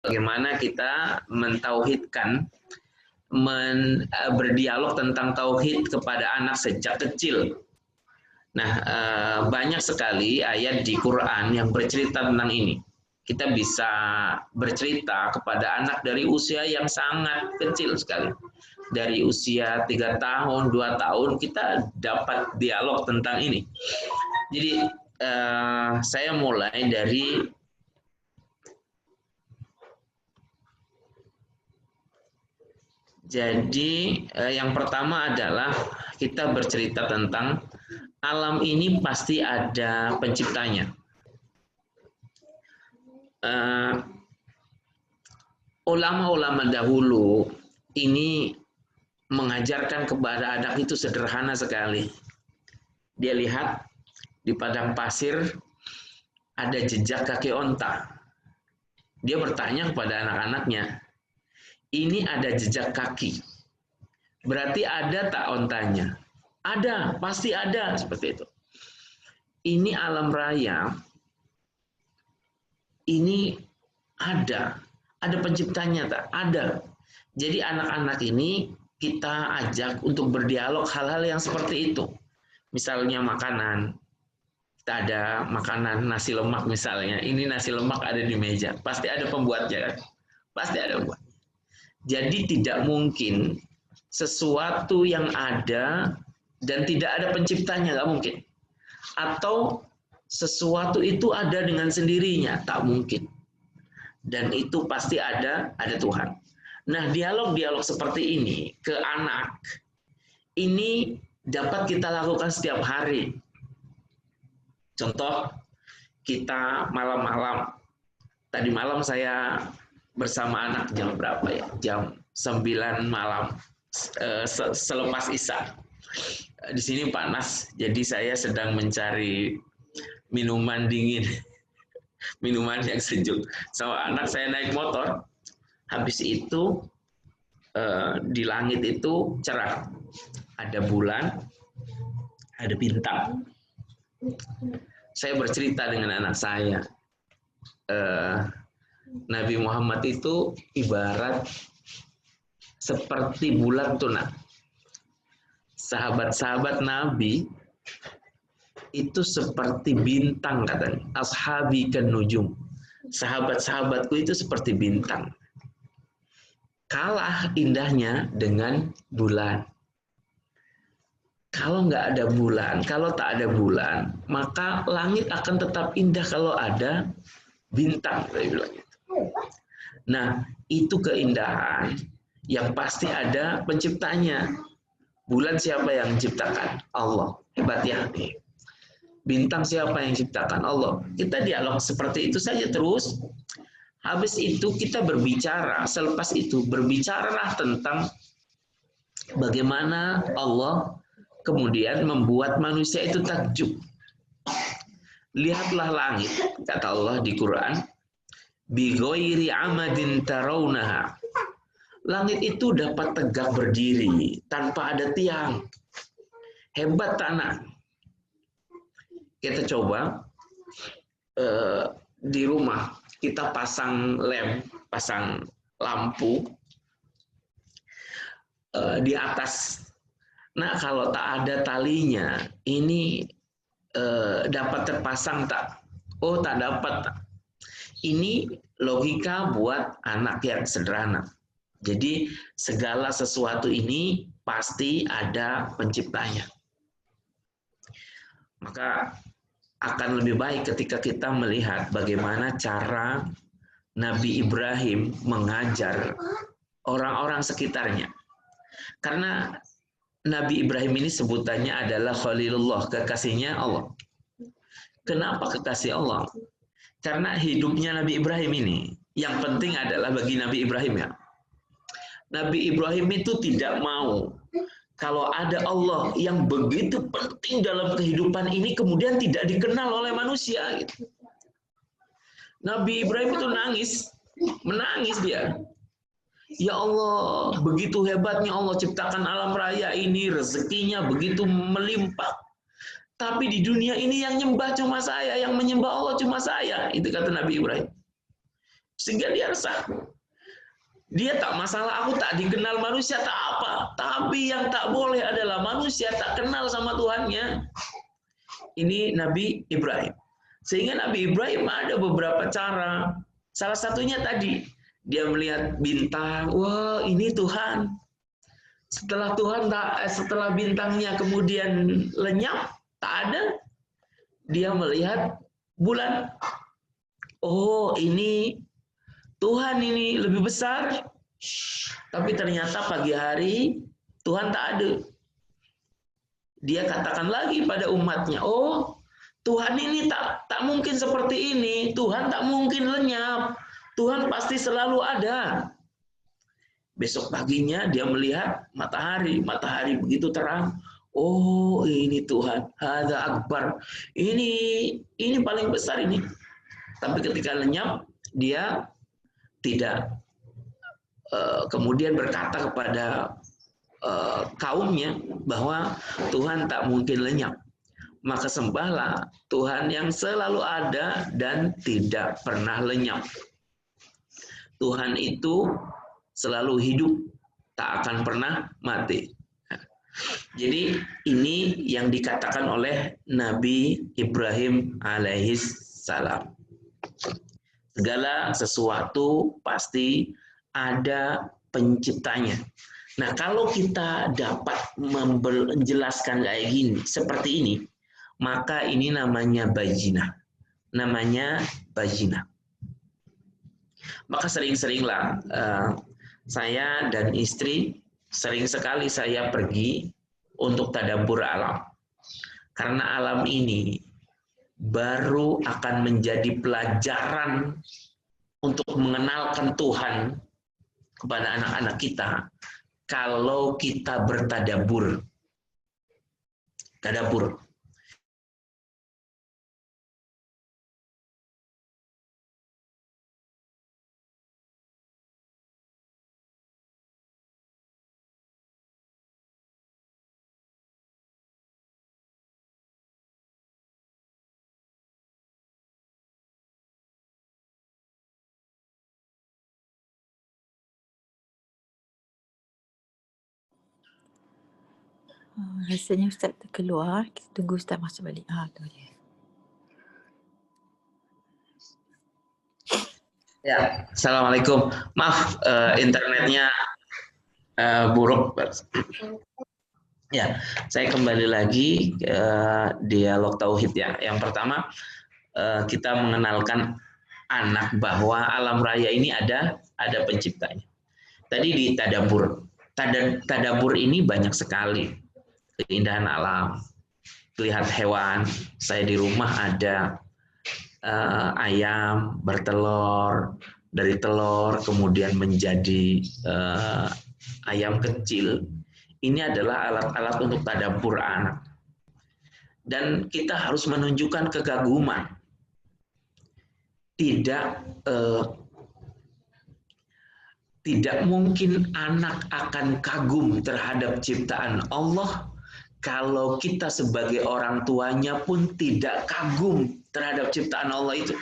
bagaimana kita mentauhidkan, berdialog tentang tauhid kepada anak sejak kecil. Nah, banyak sekali ayat di Quran yang bercerita tentang ini. Kita bisa bercerita kepada anak dari usia yang sangat kecil sekali. Dari usia 3 tahun, 2 tahun, kita dapat dialog tentang ini. Jadi, saya mulai dari yang pertama adalah kita bercerita tentang alam ini pasti ada penciptanya. Ulama-ulama dahulu ini mengajarkan kepada anak itu sederhana sekali. Dia lihat di padang pasir ada jejak kaki onta. Dia bertanya kepada anak-anaknya, ini ada jejak kaki. Berarti ada tak ontanya? Ada, pasti ada, seperti itu. Ini alam raya, ini ada penciptanya tak? Ada. Jadi anak-anak ini kita ajak untuk berdialog hal-hal yang seperti itu. Misalnya makanan, kita ada makanan nasi lemak misalnya. Ini nasi lemak ada di meja, pasti ada pembuatnya kan? Pasti ada pembuat. Jadi tidak mungkin sesuatu yang ada dan tidak ada penciptanya, nggak mungkin. Atau sesuatu itu ada dengan sendirinya, tak mungkin. Dan itu pasti ada Tuhan. Nah, dialog-dialog seperti ini ke anak, ini dapat kita lakukan setiap hari. Contoh, kita malam-malam, tadi malam saya bersama anak jam berapa ya? Jam 9 malam, selepas Isya. Di sini panas, jadi saya sedang mencari minuman dingin, minuman yang sejuk. Sama anak saya naik motor, habis itu di langit itu cerah, ada bulan, ada bintang. Saya bercerita dengan anak saya, Nabi Muhammad itu ibarat seperti bulan tuna. Sahabat-sahabat Nabi itu seperti bintang katanya. Ashabi kan nujum. Sahabat-sahabatku itu seperti bintang. Kalah indahnya dengan bulan. Kalau nggak ada bulan, kalau tak ada bulan, maka langit akan tetap indah kalau ada bintang. Saya bilang gitu. Nah, itu keindahan yang pasti ada penciptanya. Bulan siapa yang menciptakan? Allah. Hebat ya. Bintang siapa yang menciptakan? Allah. Kita dialog seperti itu saja terus. Habis itu kita berbicara. Selepas itu berbicaralah tentang bagaimana Allah kemudian membuat manusia itu takjub. Lihatlah langit, kata Allah di Quran, bi ghairi amadin tarawnaha. Langit itu dapat tegak berdiri tanpa ada tiang. Hebat tanah. Kita coba di rumah kita pasang lem, pasang lampu di atas. Nah, kalau tak ada talinya, ini dapat terpasang tak? Oh, tak dapat. Ini logika buat anak yang sederhana. Jadi segala sesuatu ini pasti ada penciptanya. Maka akan lebih baik ketika kita melihat bagaimana cara Nabi Ibrahim mengajar orang-orang sekitarnya. Karena Nabi Ibrahim ini sebutannya adalah Khalilullah, kekasihnya Allah. Kenapa kekasih Allah? Karena hidupnya Nabi Ibrahim ini, yang penting adalah bagi Nabi Ibrahim ya. Nabi Ibrahim itu tidak mau kalau ada Allah yang begitu penting dalam kehidupan ini kemudian tidak dikenal oleh manusia. Gitu. Nabi Ibrahim itu menangis dia. Ya Allah, begitu hebatnya Allah ciptakan alam raya ini, rezekinya begitu melimpah. Tapi di dunia ini yang nyembah cuma saya, yang menyembah Allah cuma saya. Itu kata Nabi Ibrahim. Sehingga dia resah. Dia tak masalah, aku tak dikenal manusia, tak apa. Tapi yang tak boleh adalah manusia tak kenal sama Tuhannya. Ini Nabi Ibrahim. Sehingga Nabi Ibrahim ada beberapa cara. Salah satunya tadi, dia melihat bintang, wah ini Tuhan. Setelah bintangnya kemudian lenyap, tak ada, dia melihat bulan. Oh, ini Tuhan, ini lebih besar. Tapi ternyata pagi hari Tuhan tak ada. Dia katakan lagi pada umatnya, oh Tuhan ini tak mungkin seperti ini. Tuhan tak mungkin lenyap. Tuhan pasti selalu ada. Besok paginya dia melihat matahari. Matahari begitu terang. Oh, ini Tuhan. Hadza akbar. Ini paling besar ini. Tapi ketika lenyap, dia tidak kemudian berkata kepada kaumnya bahwa Tuhan tak mungkin lenyap. Maka sembahlah Tuhan yang selalu ada dan tidak pernah lenyap. Tuhan itu selalu hidup, tak akan pernah mati. Jadi ini yang dikatakan oleh Nabi Ibrahim alaihissalam. Segala sesuatu pasti ada penciptanya. Nah, kalau kita dapat menjelaskan kayak gini, seperti ini, maka ini namanya bajinah. Namanya bajinah. Maka sering-seringlah saya dan istri, sering sekali saya pergi untuk tadabbur alam. Karena alam ini baru akan menjadi pelajaran untuk mengenalkan Tuhan kepada anak-anak kita kalau kita bertadabbur. Tadabbur. Rasanya Ustaz terkeluar. Kita tunggu Ustaz masuk balik. Tu dia. Ya, Assalamualaikum. Maaf, internetnya buruk. Ya, saya kembali lagi ke dialog tauhid ya. Yang pertama, kita mengenalkan anak bahwa alam raya ini ada penciptanya. Tadi di tadabbur. Tadabbur ini banyak sekali keindahan alam. Lihat hewan, saya di rumah ada ayam bertelur, dari telur kemudian menjadi ayam kecil. Ini adalah alat-alat untuk tadabbur anak. Dan kita harus menunjukkan kekaguman. Tidak mungkin anak akan kagum terhadap ciptaan Allah kalau kita sebagai orang tuanya pun tidak kagum terhadap ciptaan Allah itu.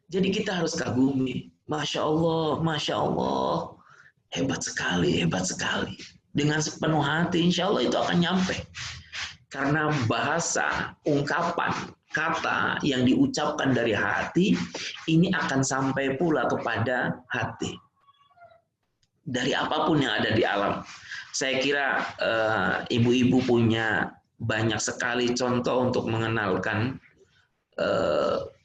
Jadi kita harus kagumi. Masya Allah, hebat sekali. Dengan sepenuh hati, insya Allah itu akan nyampe. Karena bahasa, ungkapan, kata yang diucapkan dari hati, ini akan sampai pula kepada hati. Dari apapun yang ada di alam. Saya kira ibu-ibu punya banyak sekali contoh untuk mengenalkan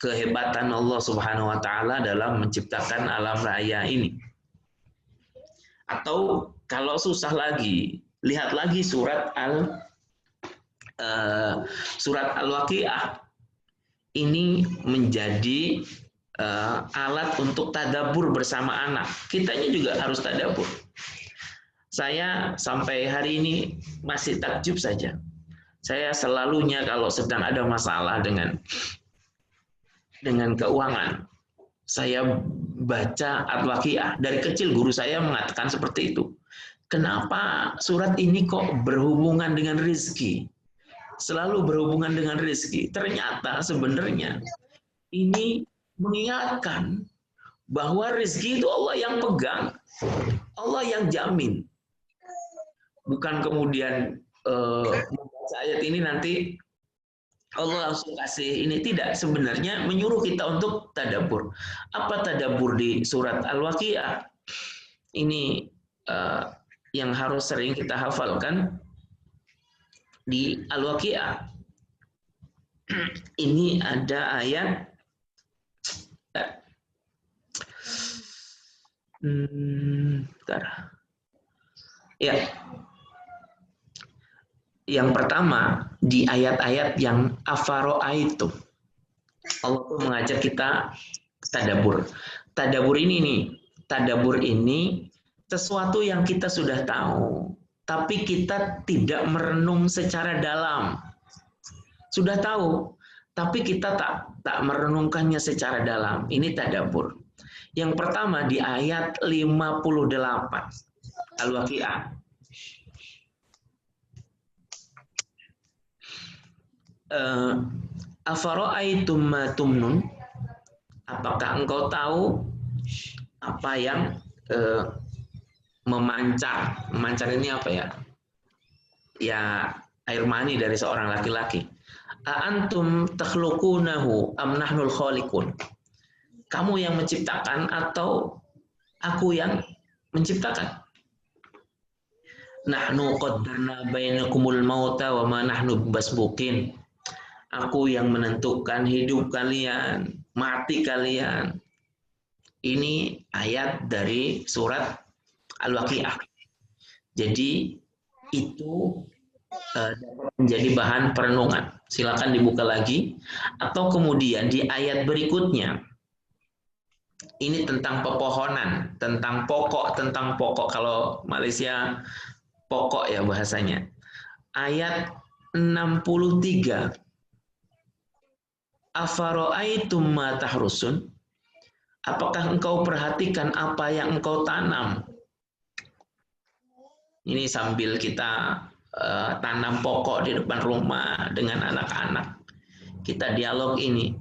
kehebatan Allah Subhanahu wa Ta'ala dalam menciptakan alam raya ini. Atau kalau susah lagi, lihat lagi surat Al-Waqiah. Ini menjadi alat untuk tadabbur bersama anak. Kitanya juga harus tadabbur. Saya sampai hari ini masih takjub saja. Saya selalunya kalau sedang ada masalah dengan keuangan, saya baca Al-Waqiah. Dari kecil guru saya mengatakan seperti itu. Kenapa surat ini kok berhubungan dengan rezeki? Selalu berhubungan dengan rezeki. Ternyata sebenarnya ini mengingatkan bahwa rezeki itu Allah yang pegang, Allah yang jamin. Bukan kemudian membaca ayat ini nanti Allah langsung kasih ini, tidak. Sebenarnya menyuruh kita untuk tadabbur. Apa tadabbur di surat Al-Waqiah? Ini yang harus sering kita hafalkan di Al-Waqiah. Ini ada ayat bentar. Ya. Yang pertama di ayat-ayat yang afaro'aitu. Allah tuh mengajak kita tadabbur. Tadabbur ini sesuatu yang kita sudah tahu, tapi kita tidak merenung secara dalam. Sudah tahu, tapi kita tak merenungkannya secara dalam. Ini tadabbur. Yang pertama di ayat 58 Al-Waqiah. Afara'aitum ma tumnun, apakah engkau tahu apa yang memancar? Memancar ini apa ya? Ya, air mani dari seorang laki-laki. Antum takhluqunahu am nahnul khaliqun? Kamu yang menciptakan atau aku yang menciptakan? Nahnu qaddarna bainakumul mauta wa ma nahnu basbuqin. Aku yang menentukan hidup kalian, mati kalian. Ini ayat dari surat Al-Waqiah. Jadi itu dapat menjadi bahan perenungan. Silakan dibuka lagi. Atau kemudian di ayat berikutnya, ini tentang pepohonan, tentang pokok. Kalau Malaysia pokok ya bahasanya. Ayat 63. Afara'aitum ma tahrusun? Apakah engkau perhatikan apa yang engkau tanam? Ini sambil kita tanam pokok di depan rumah dengan anak-anak. Kita dialog ini.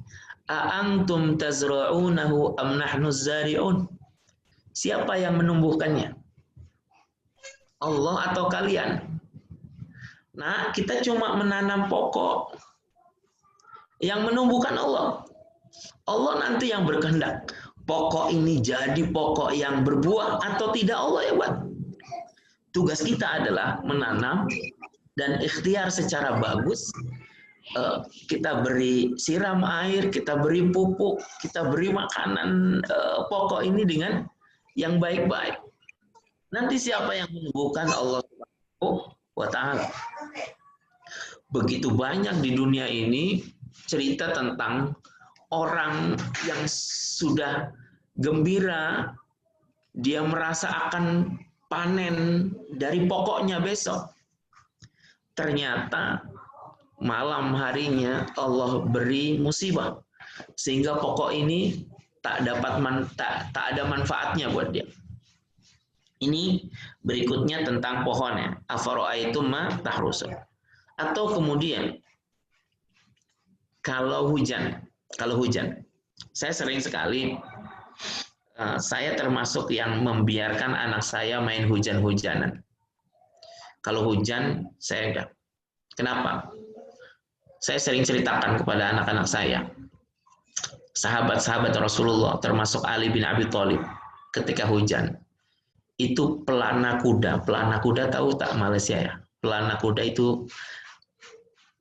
A'antum tazra'unahu am nahnu zari'un? Siapa yang menumbuhkannya? Allah atau kalian? Nah, kita cuma menanam pokok. Yang menumbuhkan Allah. Allah nanti yang berkehendak. Pokok ini jadi pokok yang berbuah atau tidak, Allah yang buat. Tugas kita adalah menanam dan ikhtiar secara bagus. Kita beri siram air, kita beri pupuk, kita beri makanan pokok ini dengan yang baik-baik. Nanti siapa yang menumbuhkan? Allah Subhanahu wa Ta'ala. Begitu banyak di dunia ini cerita tentang orang yang sudah gembira, dia merasa akan panen dari pokoknya besok. Ternyata malam harinya Allah beri musibah sehingga pokok ini tak ada manfaatnya buat dia. Ini berikutnya tentang pohonnya. Afara'aitum ma tahrusun. Atau kemudian kalau hujan, saya sering sekali, saya termasuk yang membiarkan anak saya main hujan-hujanan. Kalau hujan, saya enggak. Kenapa? Saya sering ceritakan kepada anak-anak saya, sahabat-sahabat Rasulullah, termasuk Ali bin Abi Thalib, ketika hujan, itu pelana kuda. Pelana kuda tahu tak Malaysia ya? Pelana kuda itu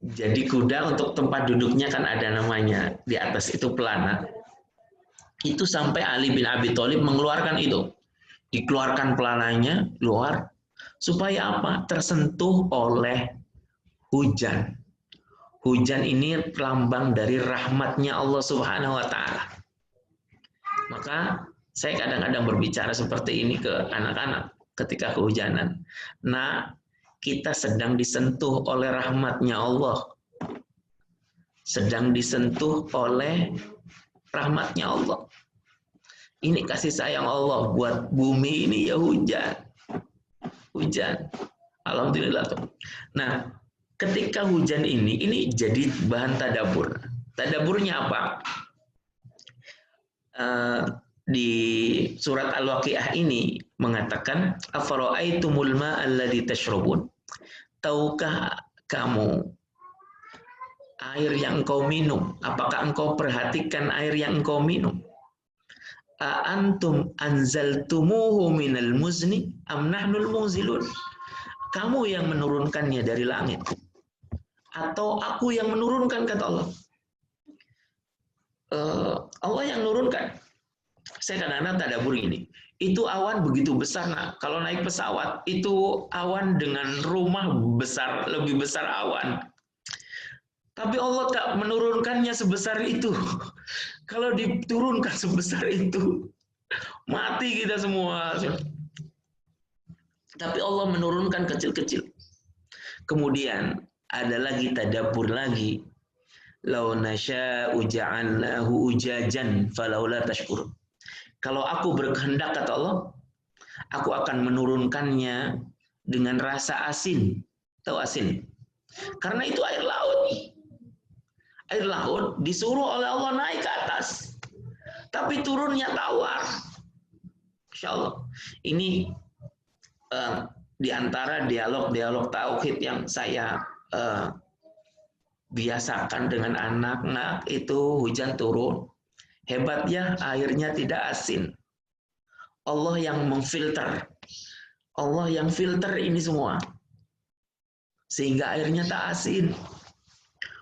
jadi kuda untuk tempat duduknya kan ada namanya di atas itu pelana. Itu sampai Ali bin Abi Thalib mengeluarkan itu. Dikeluarkan pelananya keluar supaya apa? Tersentuh oleh hujan. Hujan ini lambang dari rahmatnya Allah Subhanahu wa Ta'ala. Maka saya kadang-kadang berbicara seperti ini ke anak-anak ketika kehujanan. Nah, kita sedang disentuh oleh rahmatnya Allah. Sedang disentuh oleh rahmatnya Allah. Ini kasih sayang Allah buat bumi ini ya hujan. Hujan. Alhamdulillah. Nah, ketika hujan ini jadi bahan tadabbur. Tadabburnya apa? di surat Al-Waqiah ini mengatakan afara'aitumul ma'alladzi tashrabun. Tahukah kamu air yang engkau minum? Apakah engkau perhatikan air yang engkau minum? A antum anzaltumuhu minal muzni am nahnul munzilun? Kamu yang menurunkannya dari langit atau aku yang menurunkan, kata Allah. Allah yang menurunkan. Saya kadang-kadang tadabbur ini. Itu awan begitu besar, nah. Kalau naik pesawat, itu awan dengan rumah besar, lebih besar awan. Tapi Allah tak menurunkannya sebesar itu. Kalau diturunkan sebesar itu, mati kita semua. Tapi Allah menurunkan kecil-kecil. Kemudian ada lagi tadabbur lagi. Lau nasya'u ja'alnahu ujajan falaula tashkurun. Kalau aku berkehendak, kata Allah, aku akan menurunkannya dengan rasa asin. Tahu asin? Karena itu air laut. Air laut disuruh oleh Allah naik ke atas. Tapi turunnya tawar. Insya Allah. Ini di antara dialog-dialog tauhid yang saya biasakan dengan anak-anak itu hujan turun. Hebat ya, airnya tidak asin. Allah yang memfilter. Allah yang filter ini semua. Sehingga airnya tak asin.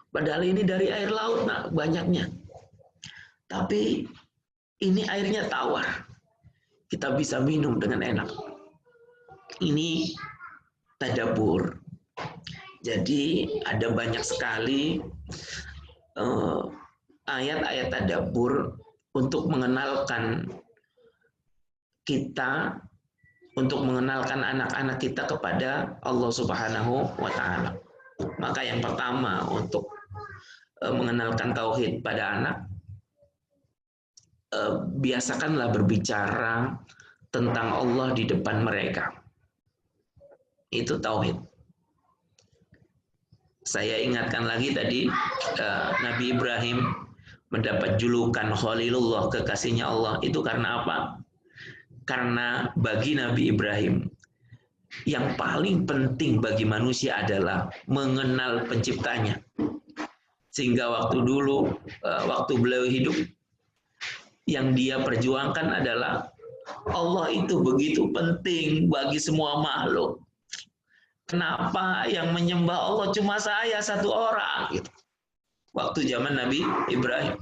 Padahal ini dari air laut, nah, banyaknya. Tapi ini airnya tawar. Kita bisa minum dengan enak. Ini tadabbur. Jadi ada banyak sekali ayat-ayat tadabbur untuk mengenalkan kita, untuk mengenalkan anak-anak kita kepada Allah Subhanahu wa Ta'ala. Maka yang pertama untuk mengenalkan tauhid pada anak, biasakanlah berbicara tentang Allah di depan mereka. Itu tauhid. Saya ingatkan lagi tadi, Nabi Ibrahim mendapat julukan Khalilullah, kekasihnya Allah. Itu karena apa? Karena bagi Nabi Ibrahim, yang paling penting bagi manusia adalah mengenal penciptanya. Sehingga waktu dulu, waktu beliau hidup, yang dia perjuangkan adalah Allah itu begitu penting bagi semua makhluk. Kenapa yang menyembah Allah cuma saya satu orang? Gitu. Waktu zaman Nabi Ibrahim.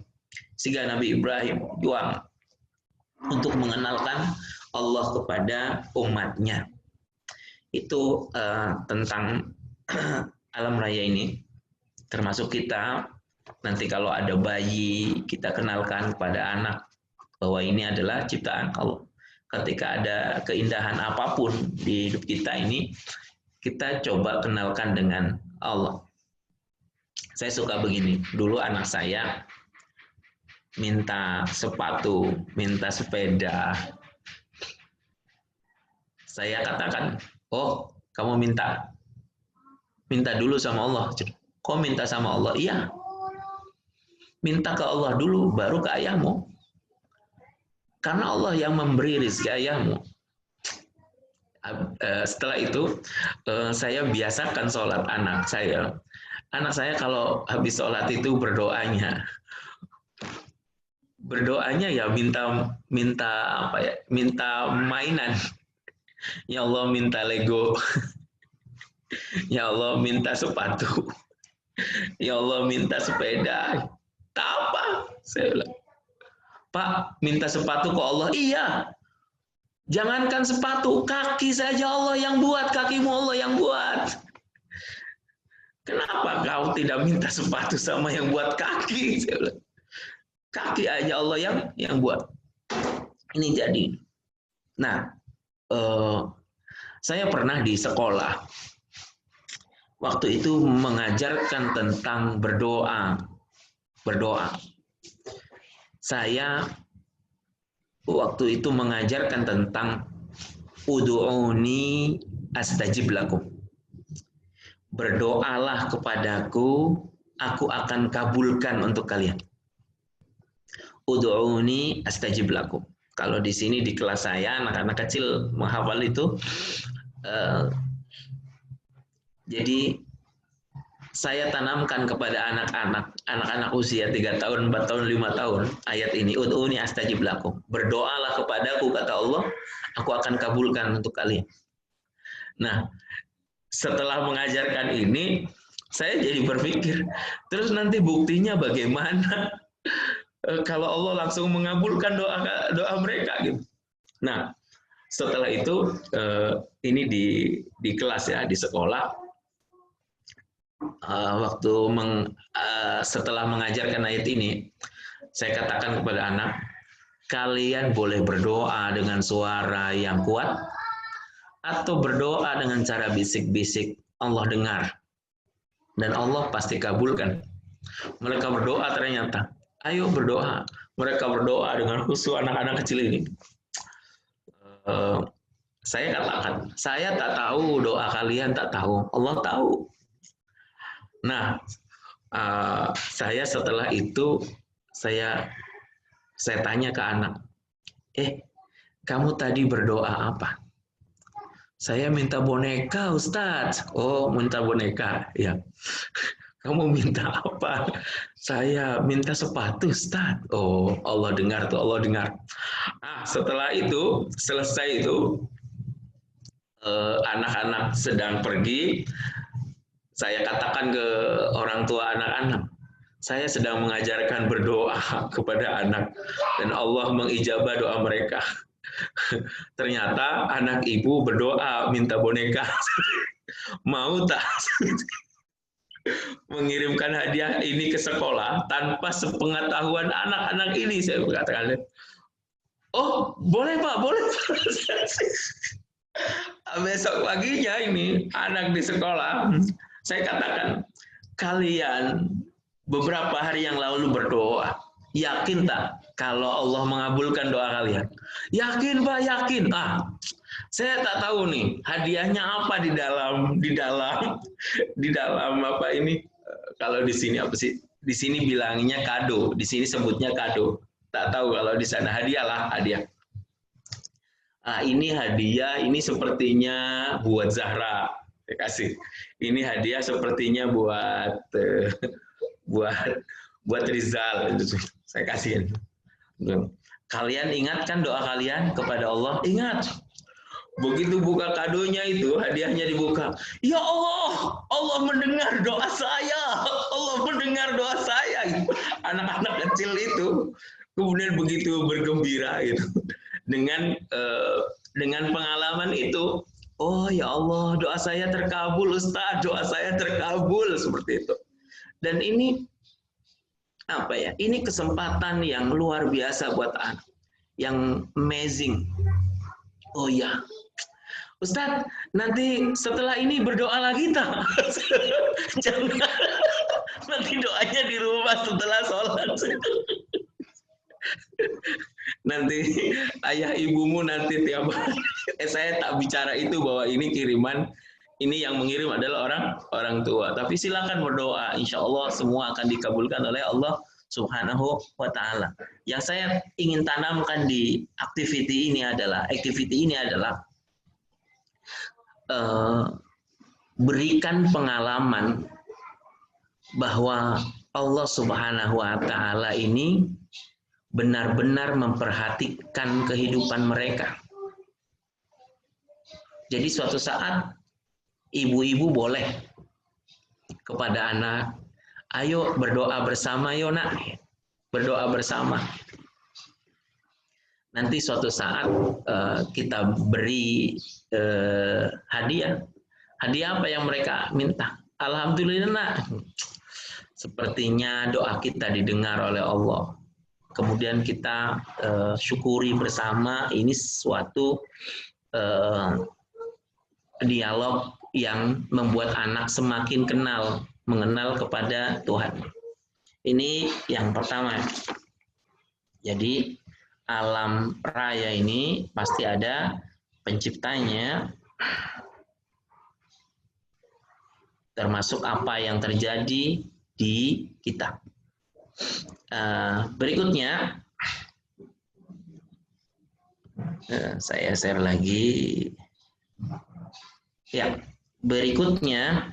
Sehingga Nabi Ibrahim juang untuk mengenalkan Allah kepada umatnya. Itu tentang alam raya ini. Termasuk kita, nanti kalau ada bayi, kita kenalkan kepada anak bahwa ini adalah ciptaan Allah. Ketika ada keindahan apapun di hidup kita ini, kita coba kenalkan dengan Allah. Saya suka begini, dulu anak saya minta sepatu, minta sepeda. Saya katakan, oh kamu minta dulu sama Allah. Kok minta sama Allah? Iya, minta ke Allah dulu, baru ke ayahmu. Karena Allah yang memberi rezeki ayahmu. Setelah itu saya biasakan sholat anak saya. Anak saya kalau habis sholat itu berdoanya ya minta apa ya? Minta mainan. Ya Allah minta Lego. Ya Allah minta sepatu. Ya Allah minta sepeda. Tak apa? Saya bilang, Pak minta sepatu ke Allah. Iya. Jangankan sepatu, kaki saja Allah yang buat, kakimu Allah yang buat. Kenapa kau tidak minta sepatu sama yang buat kaki? Kaki aja Allah yang buat. Ini jadi. Nah, saya pernah di sekolah. Waktu itu mengajarkan tentang berdoa. Saya waktu itu mengajarkan tentang ud'uni astajib lakum. Berdoalah kepadaku, aku akan kabulkan untuk kalian. Ud'uni astajib lakum. Kalau di sini di kelas saya anak-anak kecil menghafal itu, jadi saya tanamkan kepada anak-anak usia 3 tahun, 4 tahun, 5 tahun ayat ini, ud'uni astajib lakum. Berdoalah kepadaku, kata Allah, aku akan kabulkan untuk kalian. Nah, setelah mengajarkan ini, saya jadi berpikir, terus nanti buktinya bagaimana kalau Allah langsung mengabulkan doa mereka gitu. Nah, setelah itu ini di kelas ya, di sekolah, waktu setelah mengajarkan ayat ini, saya katakan kepada anak, kalian boleh berdoa dengan suara yang kuat atau berdoa dengan cara bisik-bisik, Allah dengar dan Allah pasti kabulkan. Mereka berdoa ternyata, ayo berdoa. Mereka berdoa dengan khusyuk anak-anak kecil ini. Saya katakan, saya tak tahu doa kalian, tak tahu, Allah tahu. Nah, saya setelah itu saya tanya ke anak, kamu tadi berdoa apa? Saya minta boneka, Ustadz. Oh, minta boneka, ya. Kamu minta apa? Saya minta sepatu, Ustadz. Oh, Allah dengar tuh, Allah dengar. Setelah itu, selesai itu, anak-anak sedang pergi. Saya katakan ke orang tua anak-anak, saya sedang mengajarkan berdoa kepada anak dan Allah mengijabah doa mereka. Ternyata anak ibu berdoa minta boneka. Mau tak mengirimkan hadiah ini ke sekolah tanpa sepengetahuan anak-anak ini? Saya berkata, oh boleh Pak, boleh. Besok paginya ini anak di sekolah, saya katakan, kalian beberapa hari yang lalu berdoa, yakin tak kalau Allah mengabulkan doa kalian? Yakin Pak, yakin. Saya tak tahu nih hadiahnya apa di dalam apa ini, kalau di sini apa sih? Di sini bilangnya kado, di sini sebutnya kado. Tak tahu kalau di sana hadiah lah, hadiah. Ini hadiah, ini sepertinya buat Zahra. Saya kasih. Ini hadiah sepertinya buat Rizal. Saya kasih. Kalian ingatkan doa kalian kepada Allah? Ingat. Begitu buka kadonya itu, hadiahnya dibuka. Ya Allah, Allah mendengar doa saya. Allah mendengar doa saya. Anak-anak kecil itu kemudian begitu bergembira itu dengan pengalaman itu. Oh ya Allah, doa saya terkabul Ustaz, doa saya terkabul, seperti itu. Dan ini apa ya? Ini kesempatan yang luar biasa buat anak, yang amazing. Oh ya, Ustaz, nanti setelah ini berdoa lagi tak? Jangan, nanti doanya di rumah setelah sholat. Nanti ayah ibumu nanti tiap hari. Saya tak bicara itu bahwa ini kiriman, ini yang mengirim adalah orang tua. Tapi silakan berdoa, insya Allah semua akan dikabulkan oleh Allah Subhanahu wa Ta'ala. Yang saya ingin tanamkan di activity ini adalah berikan pengalaman bahwa Allah Subhanahu wa Ta'ala ini benar-benar memperhatikan kehidupan mereka. Jadi suatu saat ibu-ibu boleh kepada anak, ayo berdoa bersama, yo nak, berdoa bersama. Nanti suatu saat kita beri hadiah. Hadiah apa yang mereka minta? Alhamdulillah nak, sepertinya doa kita didengar oleh Allah. Kemudian kita syukuri bersama, ini suatu dialog yang membuat anak semakin mengenal kepada Tuhan. Ini yang pertama. Jadi alam raya ini pasti ada penciptanya, termasuk apa yang terjadi di kita. Berikutnya, Saya share lagi. Ya, berikutnya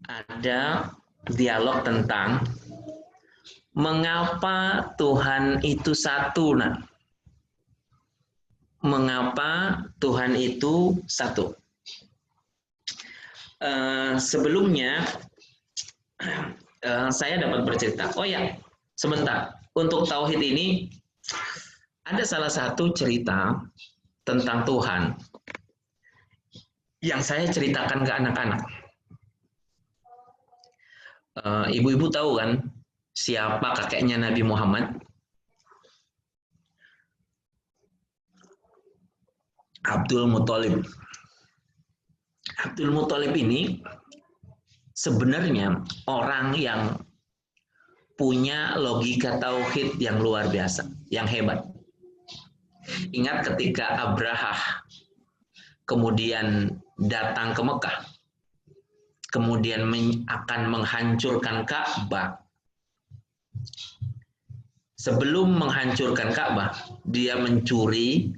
ada dialog tentang mengapa Tuhan itu satu. Nah, mengapa Tuhan itu satu? Sebelumnya saya dapat bercerita. Oh ya, sebentar. Untuk tauhid ini ada salah satu cerita tentang Tuhan yang saya ceritakan ke anak-anak. Ibu-ibu tahu kan siapa kakeknya Nabi Muhammad? Abdul Muthalib. Abdul Muthalib ini sebenarnya orang yang punya logika tauhid yang luar biasa, yang hebat. Ingat ketika Abrahah kemudian datang ke Mekah, kemudian akan menghancurkan Ka'bah. Sebelum menghancurkan Ka'bah, dia mencuri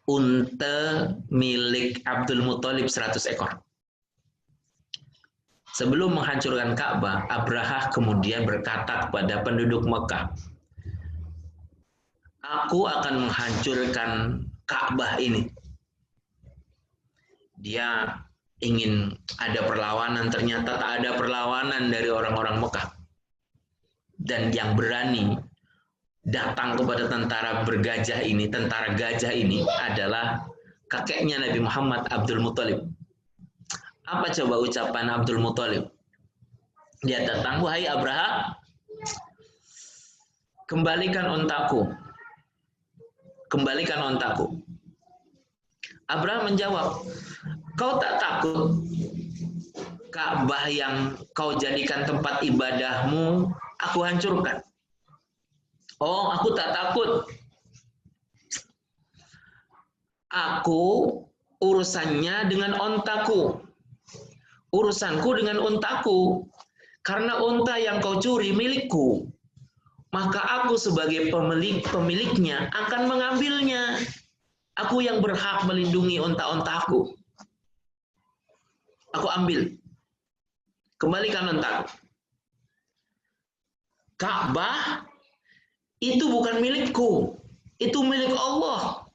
unta milik Abdul Muthalib 100 ekor. Sebelum menghancurkan Ka'bah, Abrahah kemudian berkata kepada penduduk Mekah, "Aku akan menghancurkan Ka'bah ini." Dia ingin ada perlawanan, ternyata tak ada perlawanan dari orang-orang Mekah. Dan yang berani datang kepada tentara bergajah ini, tentara gajah ini adalah kakeknya Nabi Muhammad, Abdul Muthalib. Apa coba ucapan Abdul Muthalib? Dia datang, "Wahai Abraha, kembalikan ontaku. Kembalikan ontaku." Abraha menjawab, "Kau tak takut Ka'bah yang kau jadikan tempat ibadahmu aku hancurkan?" "Oh, aku tak takut. Aku urusannya dengan ontaku. Urusanku dengan untaku. Karena unta yang kau curi milikku. Maka aku sebagai pemiliknya akan mengambilnya. Aku yang berhak melindungi unta-untaku. Aku ambil. Kembalikan untaku." Ka'bah itu bukan milikku. Itu milik Allah.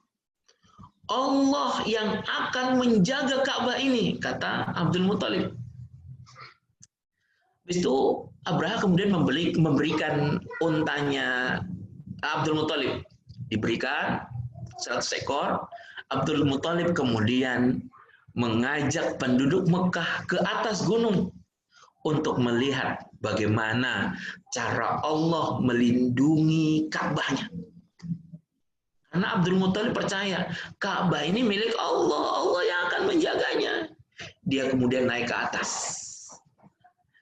Allah yang akan menjaga Ka'bah ini, kata Abdul Muthalib. Habis itu Abraha kemudian memberikan untanya Abdul Muthalib. Diberikan 100 ekor. Abdul Muthalib kemudian mengajak penduduk Mekah ke atas gunung untuk melihat bagaimana cara Allah melindungi Ka'bahnya. Karena Abdul Muthalib percaya Ka'bah ini milik Allah, Allah yang akan menjaganya. Dia kemudian naik ke atas.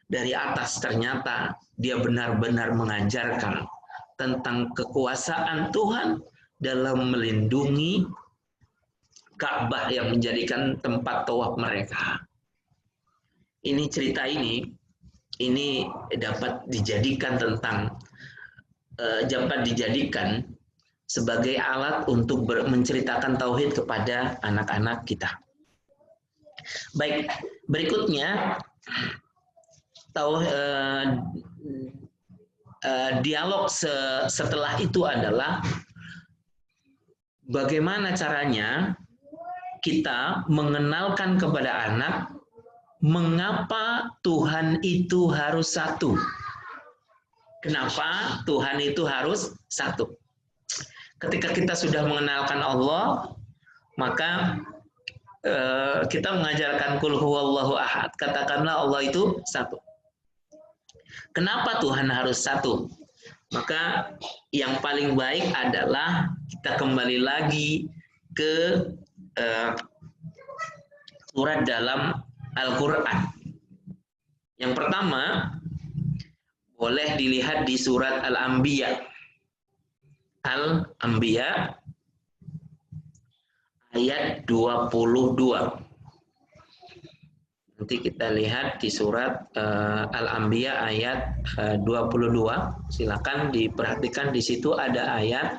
Dari atas ternyata dia benar-benar mengajarkan tentang kekuasaan Tuhan dalam melindungi Ka'bah yang menjadikan tempat tawaf mereka. Ini cerita ini dapat dijadikan sebagai alat untuk menceritakan tauhid kepada anak-anak kita. Baik, berikutnya dialog setelah itu adalah bagaimana caranya kita mengenalkan kepada anak mengapa Tuhan itu harus satu. Kenapa Tuhan itu harus satu? Ketika kita sudah mengenalkan Allah, maka kita mengajarkan qul huwallahu ahad. Katakanlah Allah itu satu. Kenapa Tuhan harus satu? Maka yang paling baik adalah kita kembali lagi ke surat dalam Al-Quran. Yang pertama, boleh dilihat di surat Al-Anbiya. Al-Anbiya ayat 22. Nanti kita lihat di surat Al-Anbiya ayat 22. Silakan diperhatikan, di situ ada ayat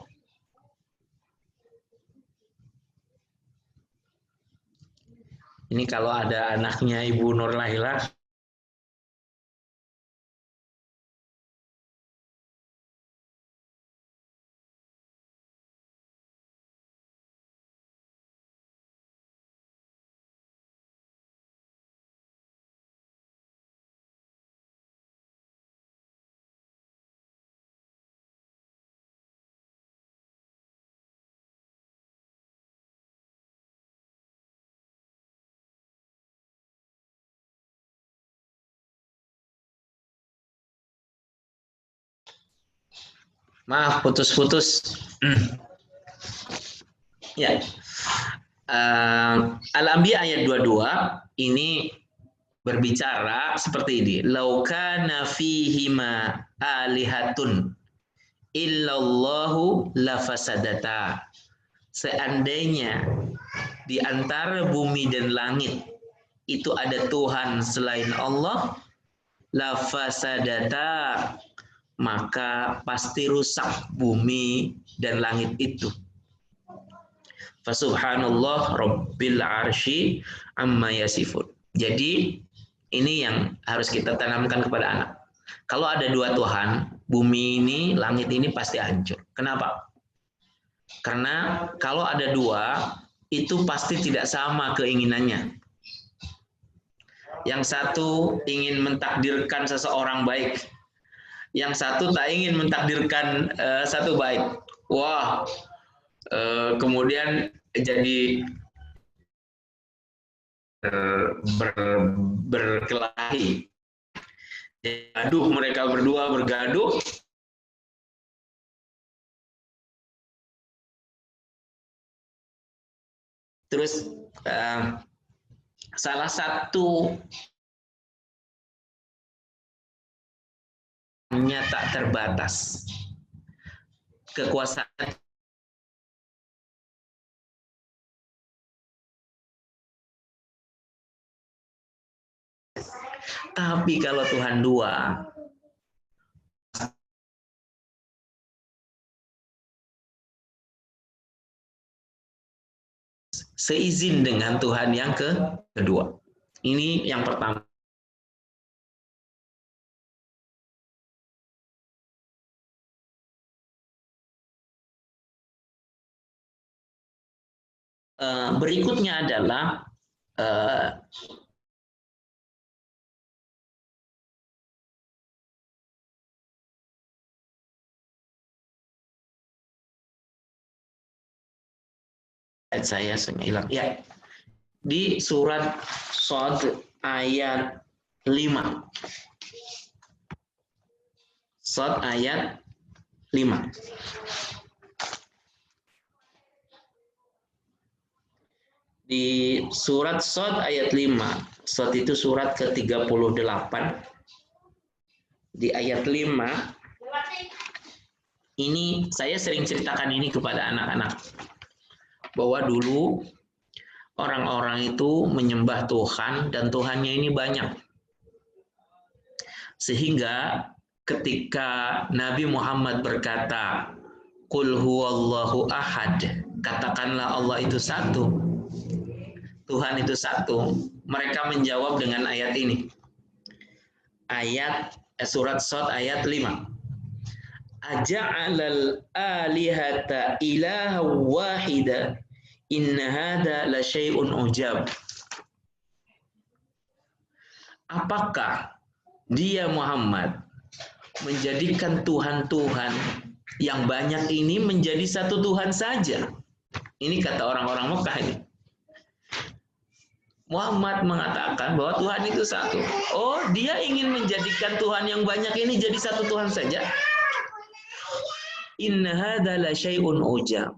ini. Kalau ada anaknya Ibu Nur Laila, maaf putus-putus. Ya. Al-Anbiya ayat 22 ini berbicara seperti ini. Laukana fihima alihatun illallahu lafasadata. Seandainya di antara bumi dan langit itu ada Tuhan selain Allah, lafasadata, maka pasti rusak bumi dan langit itu. Fasubhanallah rabbil arsy amma yasifun. Jadi ini yang harus kita tanamkan kepada anak. Kalau ada dua Tuhan, bumi ini, langit ini pasti hancur. Kenapa? Karena kalau ada dua, itu pasti tidak sama keinginannya. Yang satu ingin mentakdirkan seseorang baik, yang satu tak ingin mentakdirkan satu baik. Wah, kemudian jadi berkelahi. Aduh, mereka berdua bergaduh. Terus salah satu tak terbatas kekuasaan. Tapi kalau Tuhan dua, seizin dengan Tuhan yang kedua. Ini yang pertama. Berikutnya adalah saya hilang. Ya. Di surat Shad ayat 5. Shad ayat 5. Di surat Shad ayat 5. Shad itu surat ke-38. Di ayat 5 ini saya sering ceritakan ini kepada anak-anak. Bahwa dulu orang-orang itu menyembah Tuhan dan Tuhannya ini banyak. Sehingga ketika Nabi Muhammad berkata, Qul huwallahu ahad, katakanlah Allah itu satu. Tuhan itu satu. Mereka menjawab dengan ayat ini. Ayat surat Shad ayat 5. Aja'alal alihata ilaha wahida inna hadza la syai'un ujab. Apakah dia Muhammad menjadikan Tuhan-Tuhan yang banyak ini menjadi satu Tuhan saja? Ini kata orang-orang Mekah ini. Muhammad mengatakan bahwa Tuhan itu satu. Oh, dia ingin menjadikan Tuhan yang banyak ini jadi satu Tuhan saja? Inna hadza la syai'un ujab.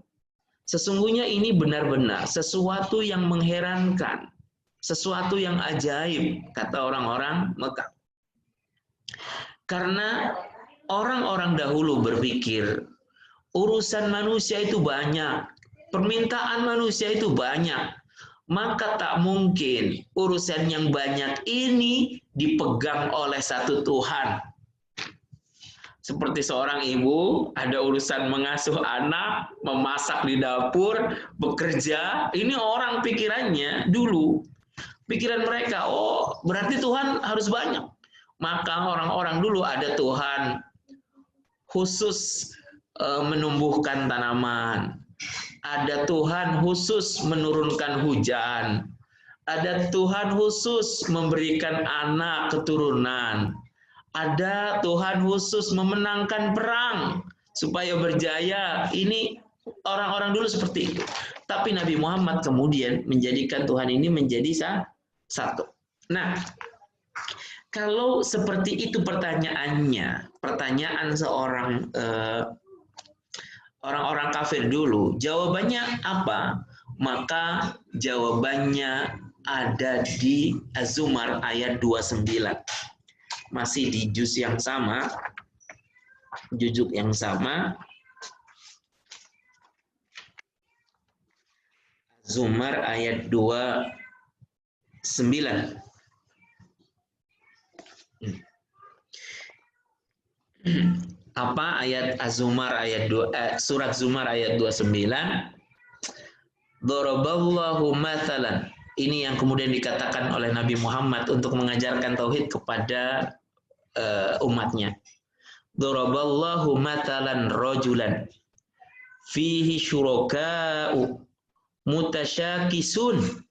Sesungguhnya ini benar-benar sesuatu yang mengherankan, sesuatu yang ajaib, kata orang-orang Mekah. Karena orang-orang dahulu berpikir urusan manusia itu banyak, permintaan manusia itu banyak, maka tak mungkin urusan yang banyak ini dipegang oleh satu Tuhan. Seperti seorang ibu, ada urusan mengasuh anak, memasak di dapur, bekerja. Ini orang pikirannya dulu. Pikiran mereka, oh berarti Tuhan harus banyak. Maka orang-orang dulu ada Tuhan khusus menumbuhkan tanaman. Ada Tuhan khusus menurunkan hujan. Ada Tuhan khusus memberikan anak keturunan. Ada Tuhan khusus memenangkan perang supaya berjaya. Ini orang-orang dulu seperti itu. Tapi Nabi Muhammad kemudian menjadikan Tuhan ini menjadi satu. Nah, kalau seperti itu pertanyaannya, pertanyaan seorang orang-orang kafir dulu, jawabannya apa? Maka jawabannya ada di Az-Zumar ayat 29. Masih di juz yang sama, juzuk yang sama. Zumar ayat 29. Apa ayat Az-Zumar ayat 2 surat Zumar ayat 29? Daraballahu mathalan. Ini yang kemudian dikatakan oleh Nabi Muhammad untuk mengajarkan tauhid kepada umatnya. Daraballahu mathalan rajulan fihi syuraka'u mutasyakisun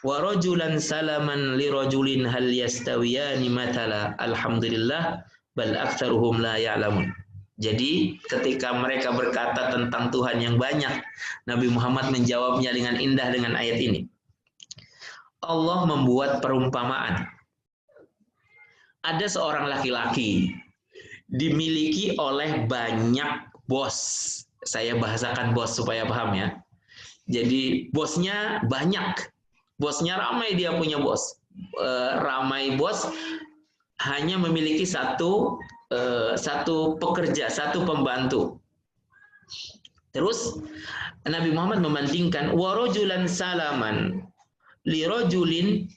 wa rajulan salaman li rajulin hal yastawiyani mathala alhamdulillah bal aktsaruhum la ya'lamun. Jadi ketika mereka berkata tentang Tuhan yang banyak, Nabi Muhammad menjawabnya dengan indah dengan ayat ini. Allah membuat perumpamaan. Ada seorang laki-laki dimiliki oleh banyak bos. Saya bahasakan bos supaya paham ya. Jadi bosnya banyak. Bosnya ramai, dia punya bos. Ramai bos, hanya memiliki satu pekerja, satu pembantu. Terus Nabi Muhammad membandingkan warajulan salaman lirajulin,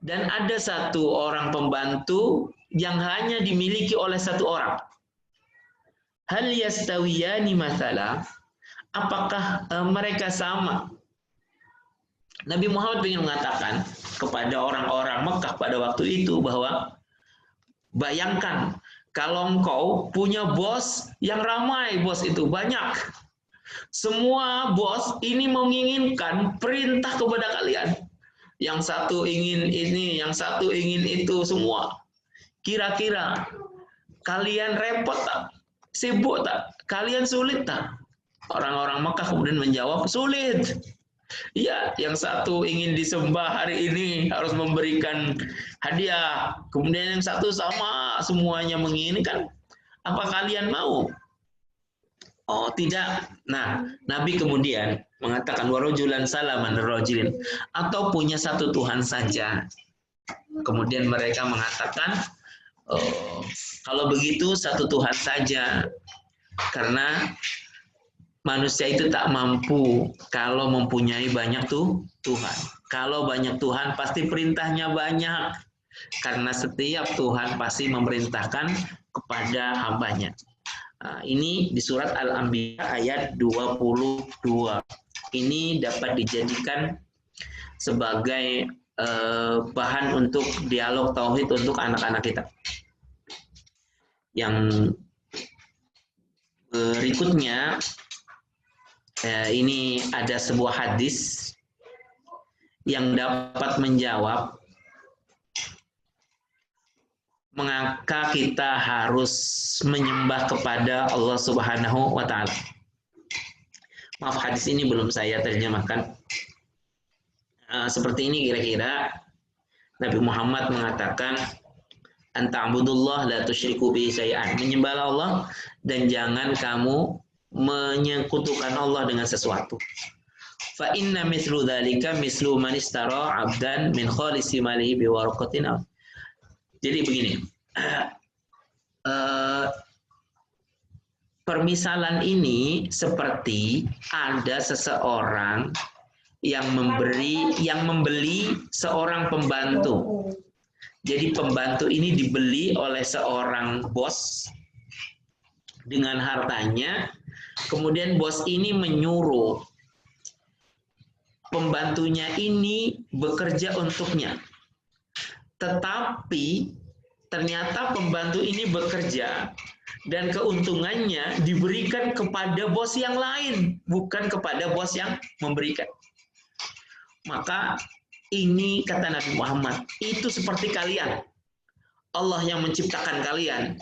dan ada satu orang pembantu yang hanya dimiliki oleh satu orang. Hal yastawiyani mathala, apakah mereka sama? Nabi Muhammad ingin mengatakan kepada orang-orang Mekah pada waktu itu bahwa bayangkan kalau engkau punya bos yang ramai, bos itu banyak. Semua bos ini menginginkan perintah kepada kalian. Yang satu ingin ini, yang satu ingin itu, semua. Kira-kira kalian repot tak? Sibuk tak? Kalian sulit tak? Orang-orang Mekah kemudian menjawab, sulit. Ya, yang satu ingin disembah hari ini harus memberikan hadiah. Kemudian yang satu sama, semuanya menginginkan. Apa kalian mau? Oh, tidak. Nah, Nabi kemudian mengatakan warajulan salaman rajulin, atau punya satu Tuhan saja. Kemudian mereka mengatakan, oh, kalau begitu satu Tuhan saja. Karena manusia itu tak mampu kalau mempunyai banyak Tuhan. Kalau banyak Tuhan pasti perintahnya banyak. Karena setiap Tuhan pasti memerintahkan kepada hambanya. Nah, ini di surat Al-Anbiya ayat 22. Ini dapat dijadikan sebagai bahan untuk dialog tauhid untuk anak-anak kita. Yang berikutnya, ini ada sebuah hadis yang dapat menjawab mengapa kita harus menyembah kepada Allah Subhanahu wa Ta'ala. Maaf, hadis ini belum saya terjemahkan. Seperti ini kira-kira Nabi Muhammad mengatakan, anta'budullah la tusyriku bihi syai'an. Menyembahlah Allah dan jangan kamu menyekutukan Allah dengan sesuatu. Fa inna mithlu dzalika mithlu man istara 'abdan min khalisi malihi bi waraqatin. Jadi begini, permisalan ini seperti ada seseorang yang membeli seorang pembantu. Jadi pembantu ini dibeli oleh seorang bos dengan hartanya, kemudian bos ini menyuruh pembantunya ini bekerja untuknya. Tetapi ternyata pembantu ini bekerja dan keuntungannya diberikan kepada bos yang lain, bukan kepada bos yang memberikan. Maka ini kata Nabi Muhammad, itu seperti kalian. Allah yang menciptakan kalian.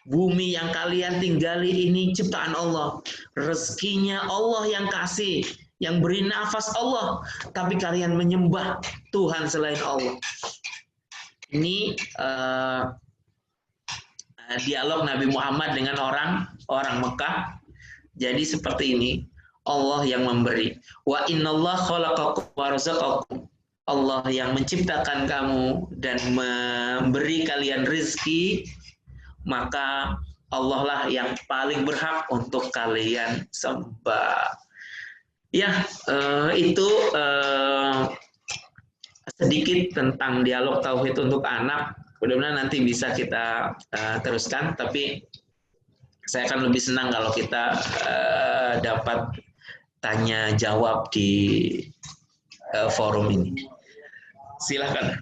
Bumi yang kalian tinggali ini ciptaan Allah. Rezekinya Allah yang kasih, yang beri nafas Allah. Tapi kalian menyembah Tuhan selain Allah. Ini dialog Nabi Muhammad dengan orang Mekah. Jadi seperti ini, Allah yang memberi. Wa innallaha khalaqakum wa razaqakum. Allah yang menciptakan kamu dan memberi kalian rezeki, maka Allah lah yang paling berhak untuk kalian sembah. Ya, itu sedikit tentang dialog tauhid untuk anak. Mudah-mudahan nanti bisa kita teruskan, tapi saya akan lebih senang kalau kita dapat tanya jawab di forum ini. Silakan.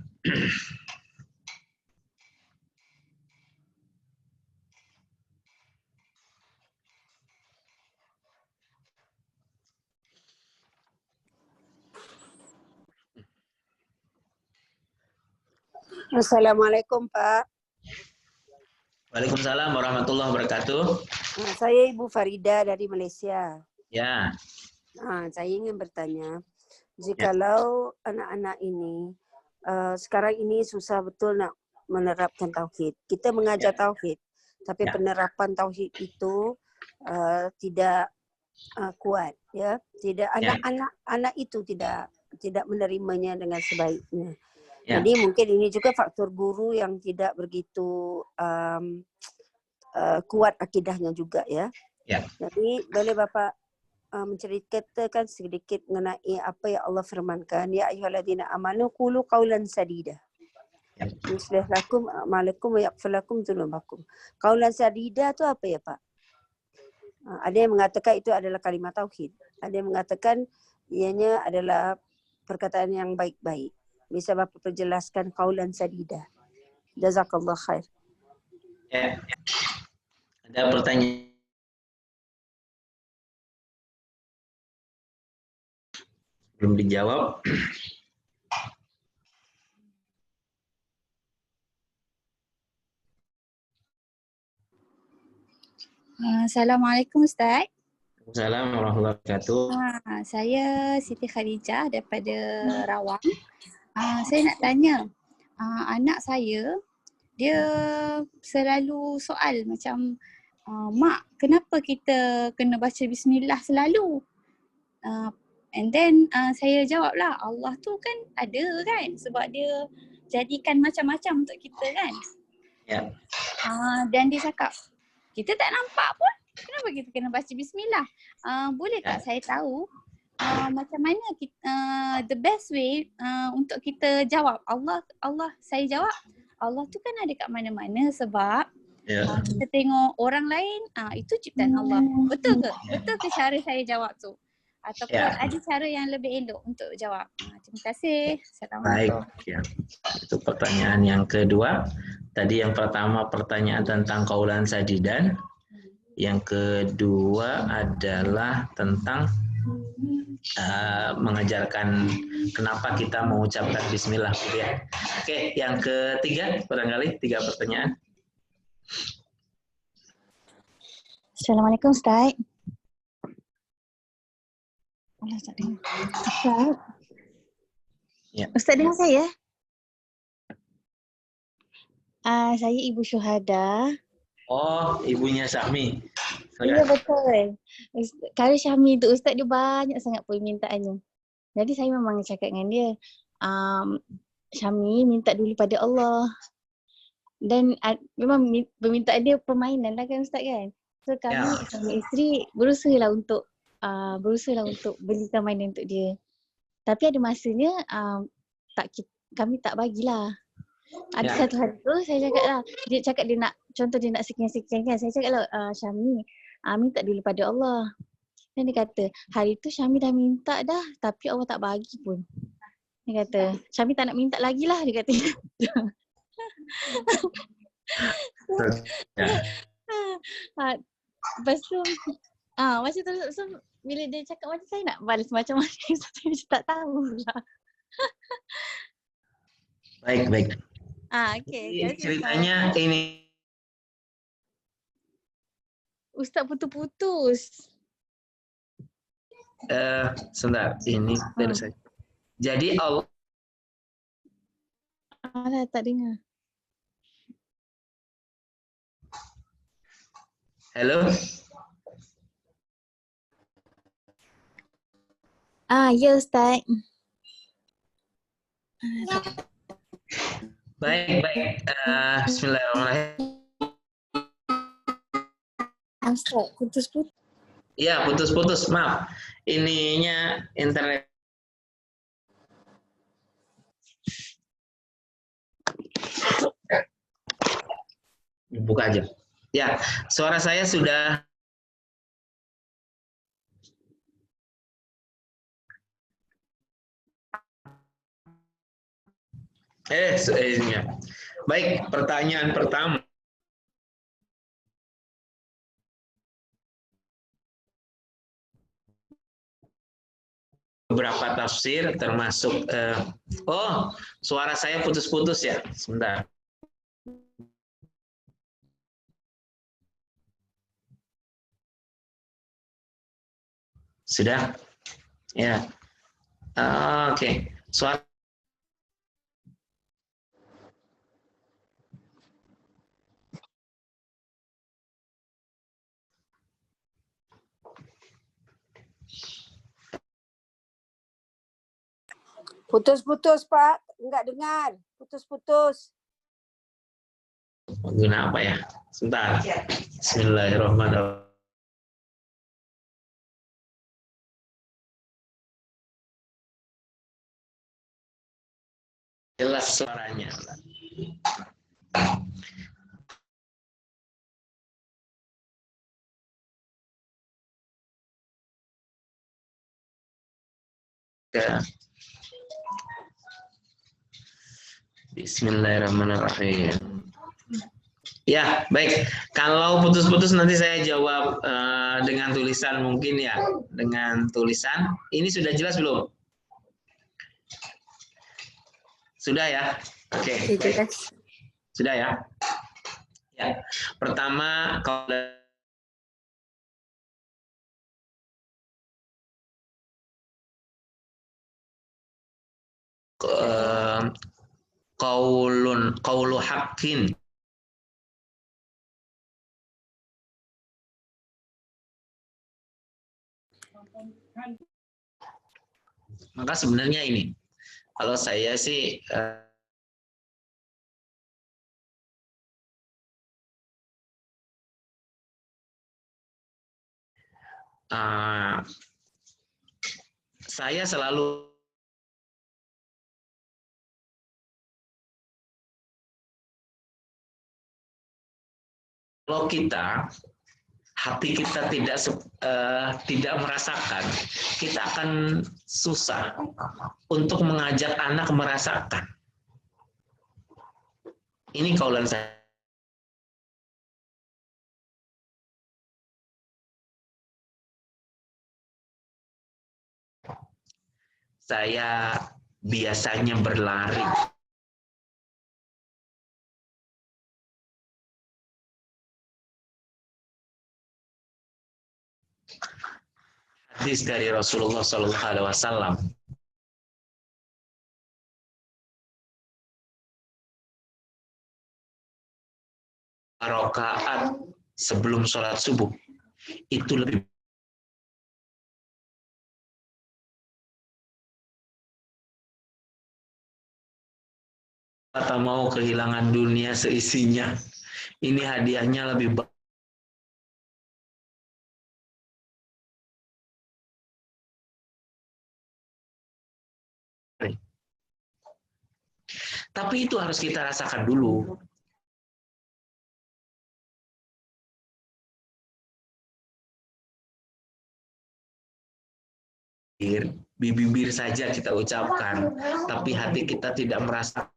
Assalamualaikum Pak. Waalaikumsalam warahmatullahi wabarakatuh. Saya Ibu Farida dari Malaysia. Ya. Saya ingin bertanya, jikalau anak-anak ini sekarang ini susah betul nak menerapkan tauhid. Kita mengajar tauhid, tapi penerapan tauhid itu tidak kuat, ya. Tidak anak itu tidak menerimanya dengan sebaiknya. Jadi mungkin ini juga faktor guru yang tidak begitu kuat akidahnya juga, ya. Jadi boleh Bapak menceritakan sedikit mengenai apa yang Allah firmankan, ya ayyuhalladzina amanu qulu qaulan sadida. Yuslih lakum a'malakum wa yaghfir lakum dzunubakum. Qaulan sadida itu apa ya, Pak? Ada yang mengatakan itu adalah kalimat tauhid. Ada yang mengatakan ianya adalah perkataan yang baik-baik. Bisa Bapak perjelaskan qaulan sadida? Jazakallah khair. Ya. Ada pertanyaan? Belum dijawab. Assalamualaikum Ustaz. Assalamualaikum warahmatullahi wabarakatuh. Saya Siti Khadijah daripada Rawang. Saya nak tanya, anak saya dia selalu soal macam, Mak, kenapa kita kena baca bismillah selalu? And then saya jawablah, Allah tu kan ada kan, sebab dia jadikan macam-macam untuk kita kan. Dan dia cakap, kita tak nampak pun, kenapa kita kena baca bismillah? Boleh tak saya tahu macam mana kita, the best way untuk kita jawab? Allah saya jawab, Allah tu kan ada kat mana-mana sebab kita tengok orang lain, itu ciptaan Allah. Betul ke? Betul ke cara saya jawab tu? Ataupun ada cara yang lebih elok untuk jawab? Terima kasih. Assalamualaikum. Baik, itu pertanyaan yang kedua. Tadi yang pertama pertanyaan tentang qaulan sadidan. Yang kedua adalah tentang mengajarkan kenapa kita mengucapkan bismillah. Oke, yang ketiga barangkali 3 pertanyaan. Assalamualaikum Ustaz. Ustaz. Ustaz dengar saya? Saya Ibu Syuhada. Oh, ibunya Syahmi. Ya betul. Kalau Syahmi tu Ustaz dia banyak sangat permintaannya. Jadi saya memang cakap dengan dia, Syahmi minta dulu pada Allah. Dan memang permintaan dia permainan lah kan Ustaz kan. So kami suami isteri berusahalah untuk belikan mainan untuk dia. Tapi ada masanya kami tak bagilah. Ada satu hari tu saya cakap lah, dia cakap dia nak, contoh dia nak sekian-sekian kan. Saya cakap lah, Syami, minta dulu pada Allah. Dan dia kata, hari tu Syami dah minta dah, tapi Allah tak bagi pun. Dia kata, Syami tak nak minta lagi lah, dia kata. Lepas tu, macam tu, so, bila dia cakap macam saya nak balas macam mana, saya macam tak tahulah. Baik. Okay. Ceritanya ini. Ustaz putus-putus. Sebentar, ini terus saja. Jadi Allah. Tak dengar. Halo. Ya Ustaz. Baik. Bismillahirrahmanirrahim. Ustaz, putus-putus. Ya, putus-putus. Maaf. Ininya internet. Buka aja. Ya, suara saya sudah. Baik, pertanyaan pertama. Beberapa tafsir termasuk suara saya putus-putus ya. Sebentar. Sudah? Ya. Oke. Suara Putus-putus Pak, enggak dengar. Putus-putus. Guna apa ya? Sebentar. Bismillahirrahmanirrahim. Jelas suaranya. Ya. Bismillahirrahmanirrahim. Ya, baik. Kalau putus-putus nanti saya jawab dengan tulisan mungkin ya. Dengan tulisan. Ini sudah jelas belum? Sudah ya? Oke. Sudah ya? Ya. Pertama, kalau qaulu haqqin. Maka sebenarnya ini, kalau saya sih saya selalu kalau hati kita tidak merasakan, kita akan susah untuk mengajak anak merasakan. Ini kaulan saya. Saya biasanya berlari. Hadis dari Rasulullah SAW. Rakaat sebelum sholat subuh itu lebih atau mau kehilangan dunia seisinya. Ini hadiahnya lebih baik. Tapi itu harus kita rasakan dulu. Bibir saja kita ucapkan, tapi hati kita tidak merasa.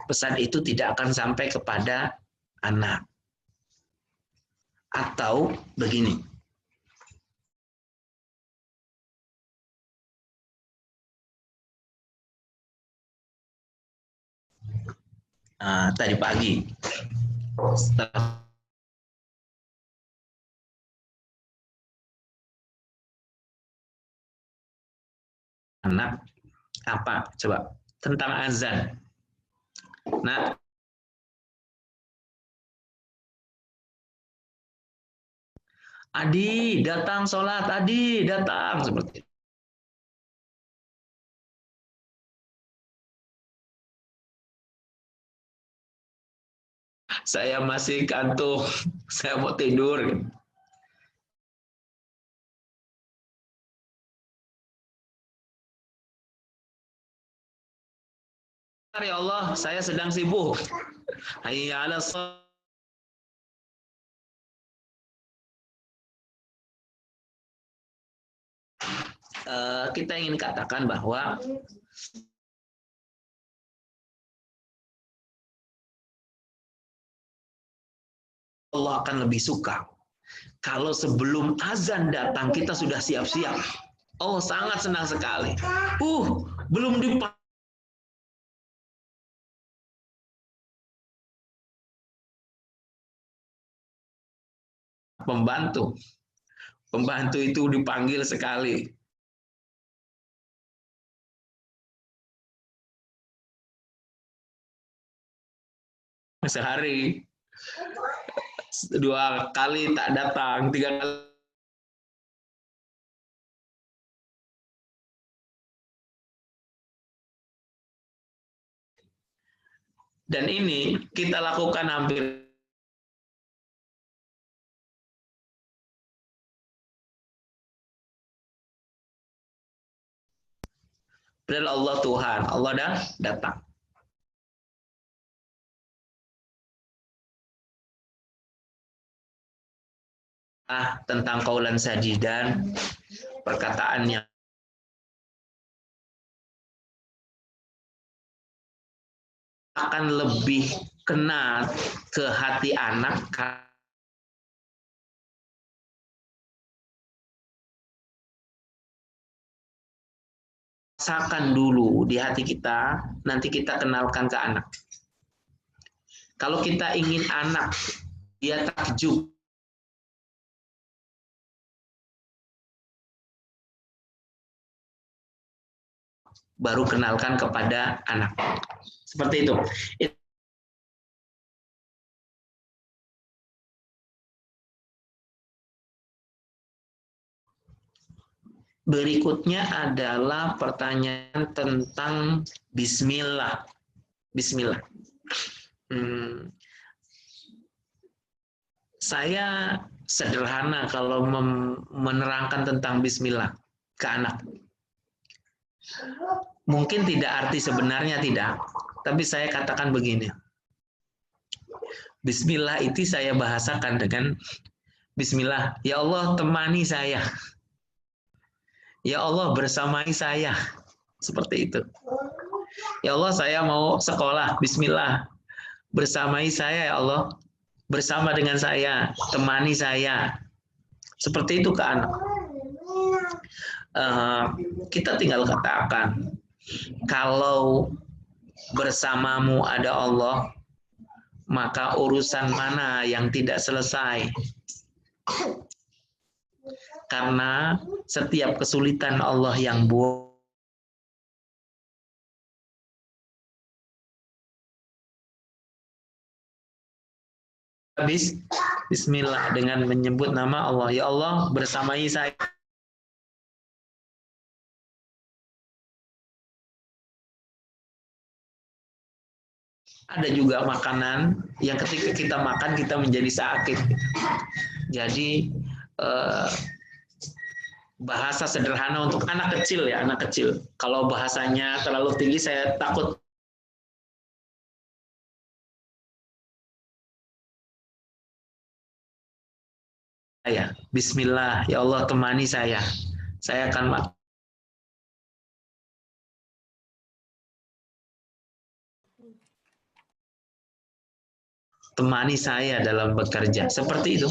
Pesan itu tidak akan sampai kepada anak. Atau begini. Tadi pagi, setelah anak apa coba tentang azan. Nah, Adi datang sholat, Adi datang, seperti itu. Saya masih kantuk, saya mau tidur. Ya Allah, saya sedang sibuk. Hayya 'alas shalah. Kita ingin katakan bahwa Allah akan lebih suka kalau sebelum azan datang kita sudah siap-siap. Allah sangat senang sekali. Belum dipakai. Pembantu itu dipanggil sekali. Sehari 2 kali tak datang, 3 kali. Dan ini kita lakukan hampir padahal Allah Tuhan, Allah dah datang. Tentang qaulan sadidan, perkataannya akan lebih kena ke hati anak. Rasakan dulu di hati kita, nanti kita kenalkan ke anak. Kalau kita ingin anak dia takjub, baru kenalkan kepada anak. Seperti itu. Berikutnya adalah pertanyaan tentang bismillah. Bismillah. Saya sederhana kalau menerangkan tentang bismillah ke anak. Mungkin tidak arti sebenarnya tidak, tapi saya katakan begini. Bismillah itu saya bahasakan dengan bismillah, ya Allah temani saya. Ya Allah bersamai saya. Seperti itu. Ya Allah saya mau sekolah, bismillah. Bersamai saya ya Allah. Bersama dengan saya, temani saya. Seperti itu ke anak. Kita tinggal katakan, kalau bersamamu ada Allah, maka urusan mana yang tidak selesai? Karena setiap kesulitan Allah yang buat. Bismillah dengan menyebut nama Allah. Ya Allah bersamai saya. Ada juga makanan yang ketika kita makan kita menjadi sakit. Jadi bahasa sederhana untuk anak kecil ya, anak kecil. Kalau bahasanya terlalu tinggi saya takut. Saya, Bismillah, ya Allah temani saya. Saya akan temani saya dalam bekerja. Seperti itu.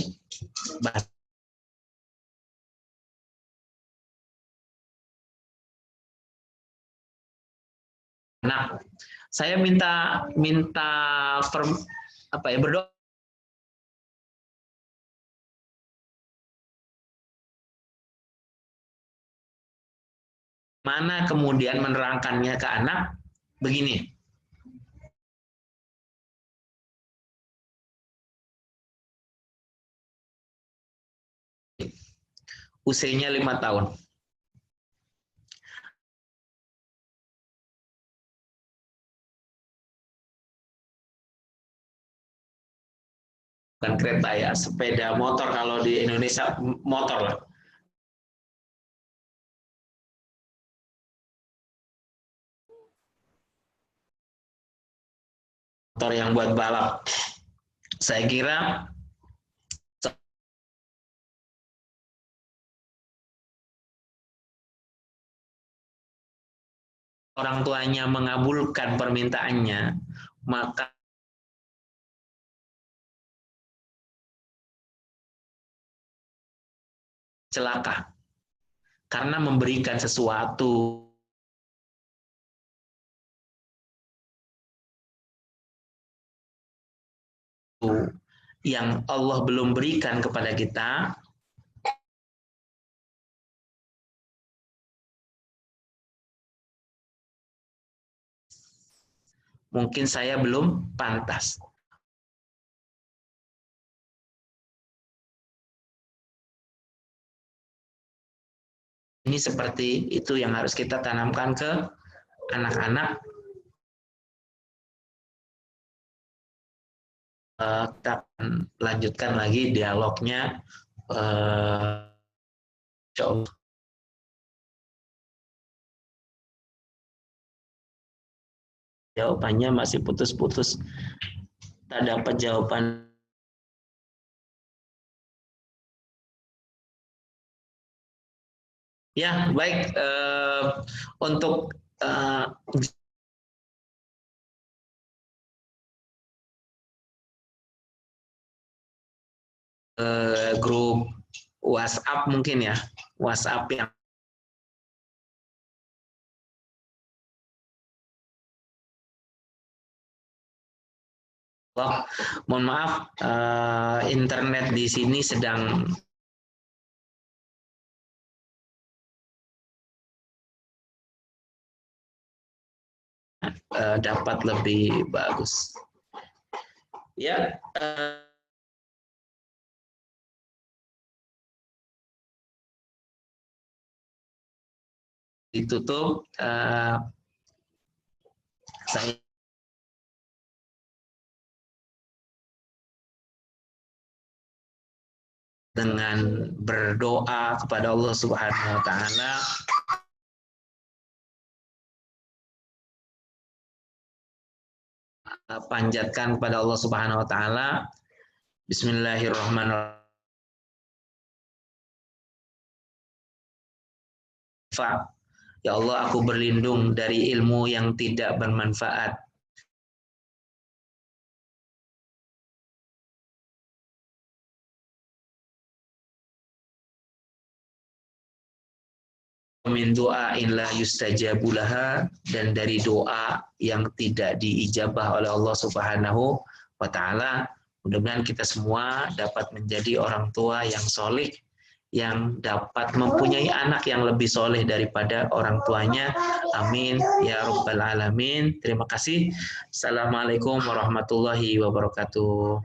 Nah, saya minta berdoa. Mana kemudian menerangkannya ke anak begini. Usianya 5 tahun. Bukan kereta ya, sepeda motor kalau di Indonesia motor lah. Motor yang buat balap. Saya kira orang tuanya mengabulkan permintaannya, maka celaka. Karena memberikan sesuatu yang Allah belum berikan kepada kita, mungkin saya belum pantas. Ini seperti itu yang harus kita tanamkan ke anak-anak. Kita akan lanjutkan lagi dialognya. Insyaallah. Jawabannya masih putus-putus. Tak dapat jawaban. Ya, baik. Untuk grup WhatsApp mungkin ya, WhatsApp yang mohon maaf, internet di sini sedang dapat lebih bagus. Ya, ditutup. Saya dengan berdoa kepada Allah Subhanahu wa taala panjatkan kepada Allah Subhanahu wa taala. Bismillahirrahmanirrahim. Ya Allah, aku berlindung dari ilmu yang tidak bermanfaat. Min du'ain la yustajabu laha, dan dari doa yang tidak diijabah oleh Allah Subhanahu wa taala. Mudah-mudahan kita semua dapat menjadi orang tua yang soleh, yang dapat mempunyai anak yang lebih soleh daripada orang tuanya. Amin ya rabbal alamin. Terima kasih. Assalamualaikum warahmatullahi wabarakatuh.